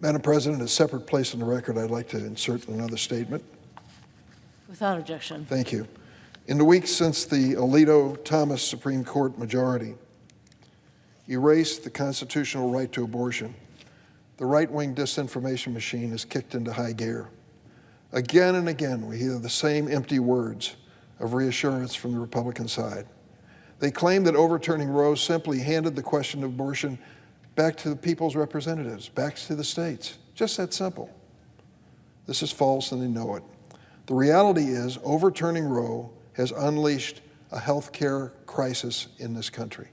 Madam President, a separate place in the record, I'd like to insert another statement. Without objection. Thank you. In the weeks since the Alito-Thomas Supreme Court majority erased the constitutional right to abortion, the right-wing disinformation machine is kicked into high gear. Again and again, we hear the same empty words of reassurance from the Republican side. They claim that overturning Roe simply handed the question of abortion back to the people's representatives, back to the states. Just that simple. This is false, and they know it. The reality is, overturning Roe has unleashed a health care crisis in this country.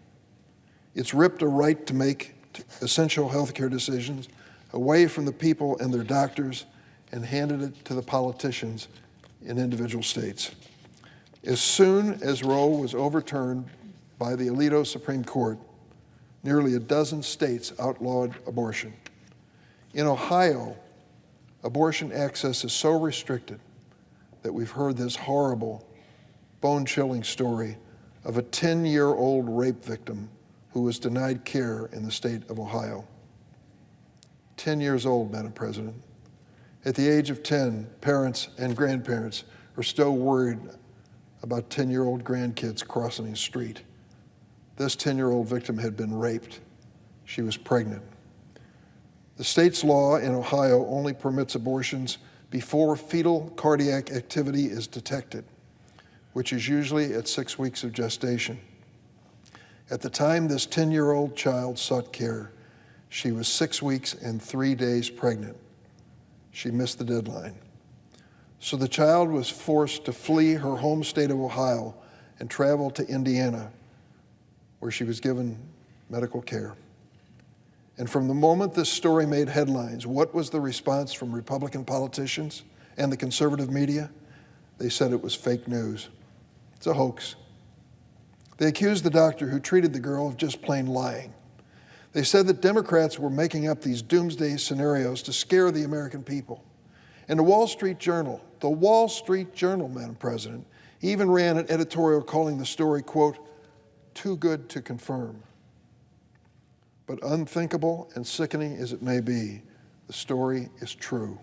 It's ripped a right to make essential health care decisions away from the people and their doctors and handed it to the politicians in individual states. As soon as Roe was overturned by the Alito Supreme Court, nearly a dozen states outlawed abortion. In Ohio, abortion access is so restricted that we've heard this horrible, bone-chilling story of a 10-year-old rape victim who was denied care in the state of Ohio. 10 years old, Madam President. At the age of 10, parents and grandparents are still worried about 10-year-old grandkids crossing the street. This 10-year-old victim had been raped. She was pregnant. The state's law in Ohio only permits abortions before fetal cardiac activity is detected, which is usually at 6 weeks of gestation. At the time this 10-year-old child sought care, she was 6 weeks and 3 days pregnant. She missed the deadline. So the child was forced to flee her home state of Ohio and travel to Indiana, where she was given medical care. And from the moment this story made headlines, what was the response from Republican politicians and the conservative media? They said it was fake news. It's a hoax. They accused the doctor who treated the girl of just plain lying. They said that Democrats were making up these doomsday scenarios to scare the American people. And the Wall Street Journal, Madam President, even ran an editorial calling the story, quote, too good to confirm. But unthinkable and sickening as it may be, the story is true.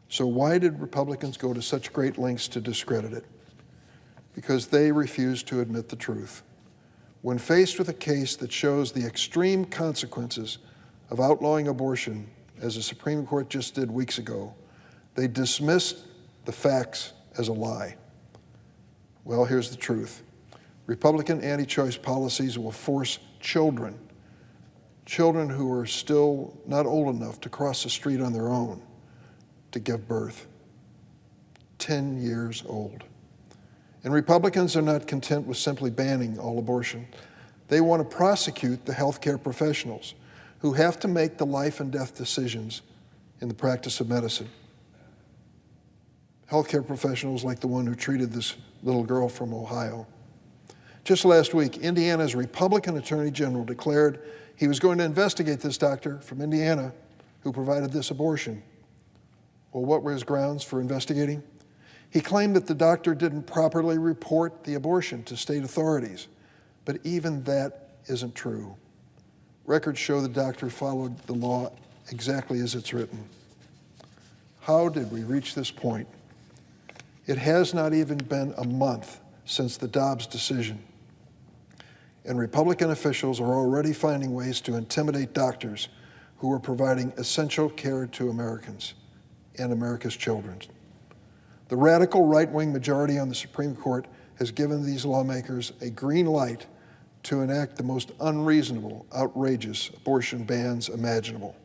So why did Republicans go to such great lengths to discredit it? Because they refused to admit the truth. When faced with a case that shows the extreme consequences of outlawing abortion, as the Supreme Court just did weeks ago, they dismissed the facts as a lie. Well, here's the truth. Republican anti-choice policies will force children who are still not old enough to cross the street on their own, to give birth. 10 years old. And Republicans are not content with simply banning all abortion. They want to prosecute the healthcare professionals who have to make the life and death decisions in the practice of medicine. Healthcare professionals like the one who treated this little girl from Ohio. Just last week, Indiana's Republican Attorney General declared he was going to investigate this doctor from Indiana who provided this abortion. Well, what were his grounds for investigating? He claimed that the doctor didn't properly report the abortion to state authorities, but even that isn't true. Records show the doctor followed the law exactly as it's written. How did we reach this point? It has not even been a month since the Dobbs decision, and Republican officials are already finding ways to intimidate doctors who are providing essential care to Americans and America's children. The radical right-wing majority on the Supreme Court has given these lawmakers a green light to enact the most unreasonable, outrageous abortion bans imaginable.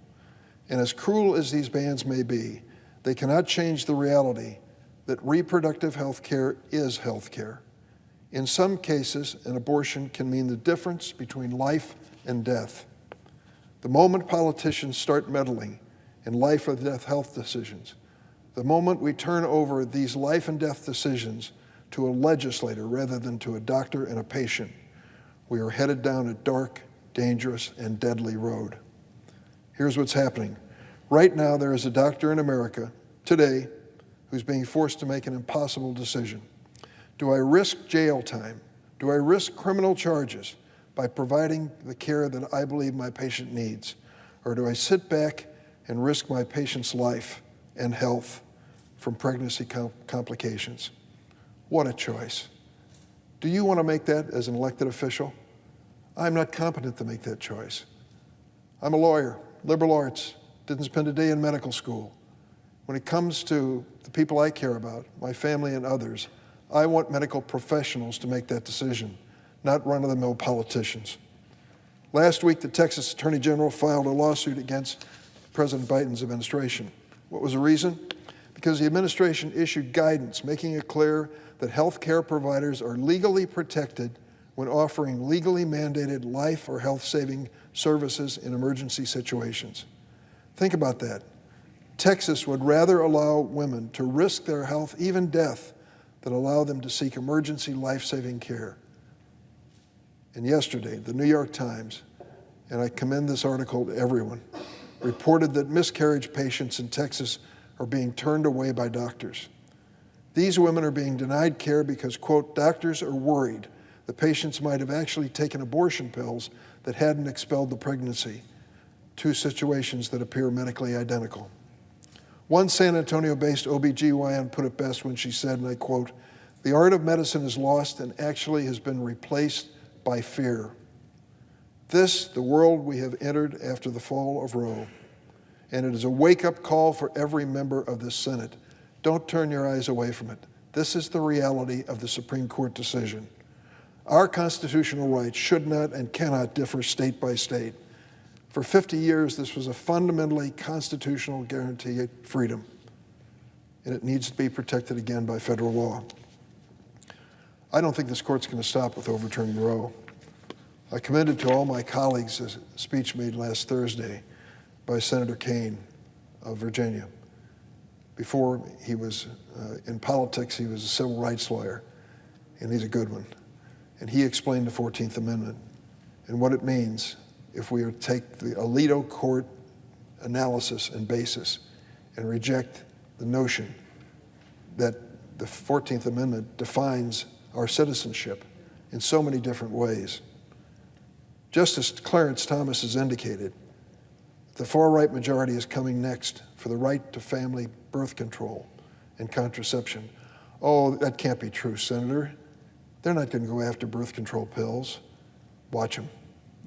And as cruel as these bans may be, they cannot change the reality that reproductive health care is health care. In some cases, an abortion can mean the difference between life and death. The moment politicians start meddling in life or death health decisions, the moment we turn over these life and death decisions to a legislator rather than to a doctor and a patient, we are headed down a dark, dangerous, and deadly road. Here's what's happening. Right now, there is a doctor in America today who's being forced to make an impossible decision. Do I risk jail time? Do I risk criminal charges by providing the care that I believe my patient needs? Or do I sit back, and risk my patient's life and health from pregnancy complications. What a choice. Do you want to make that as an elected official? I'm not competent to make that choice. I'm a lawyer, liberal arts, didn't spend a day in medical school. When it comes to the people I care about, my family and others, I want medical professionals to make that decision, not run-of-the-mill politicians. Last week, the Texas Attorney General filed a lawsuit against President Biden's administration. What was the reason? Because the administration issued guidance making it clear that health care providers are legally protected when offering legally mandated life or health-saving services in emergency situations. Think about that. Texas would rather allow women to risk their health, even death, than allow them to seek emergency life-saving care. And yesterday, the New York Times, and I commend this article to everyone, reported that miscarriage patients in Texas are being turned away by doctors. These women are being denied care because, quote, doctors are worried the patients might have actually taken abortion pills that hadn't expelled the pregnancy, two situations that appear medically identical. One San Antonio-based OBGYN put it best when she said, and I quote, "The art of medicine is lost and actually has been replaced by fear." This, the world we have entered after the fall of Roe, and it is a wake-up call for every member of this Senate. Don't turn your eyes away from it. This is the reality of the Supreme Court decision. Our constitutional rights should not and cannot differ state by state. For 50 years, this was a fundamentally constitutional guaranteed freedom, and it needs to be protected again by federal law. I don't think this court's going to stop with overturning Roe. I commended to all my colleagues a speech made last Thursday by Senator Kaine of Virginia. Before he was in politics, he was a civil rights lawyer, and he's a good one. And he explained the 14th Amendment and what it means if we are to take the Alito court analysis and basis and reject the notion that the 14th Amendment defines our citizenship in so many different ways. Justice Clarence Thomas has indicated the far-right majority is coming next for the right to family birth control and contraception. Oh, that can't be true, Senator. They're not going to go after birth control pills. Watch them.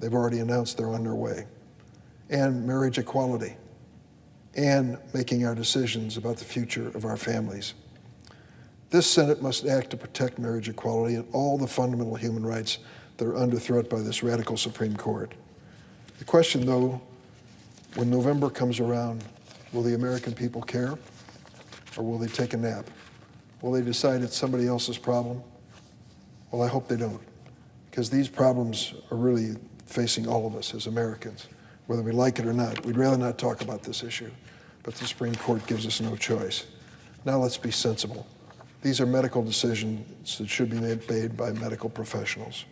They've already announced they're on their way. And marriage equality. And making our decisions about the future of our families. This Senate must act to protect marriage equality and all the fundamental human rights that are under threat by this radical Supreme Court. The question, though, when November comes around, will the American people care? Or will they take a nap? Will they decide it's somebody else's problem? Well, I hope they don't, because these problems are really facing all of us as Americans, whether we like it or not. We'd rather not talk about this issue, but the Supreme Court gives us no choice. Now let's be sensible. These are medical decisions that should be made by medical professionals.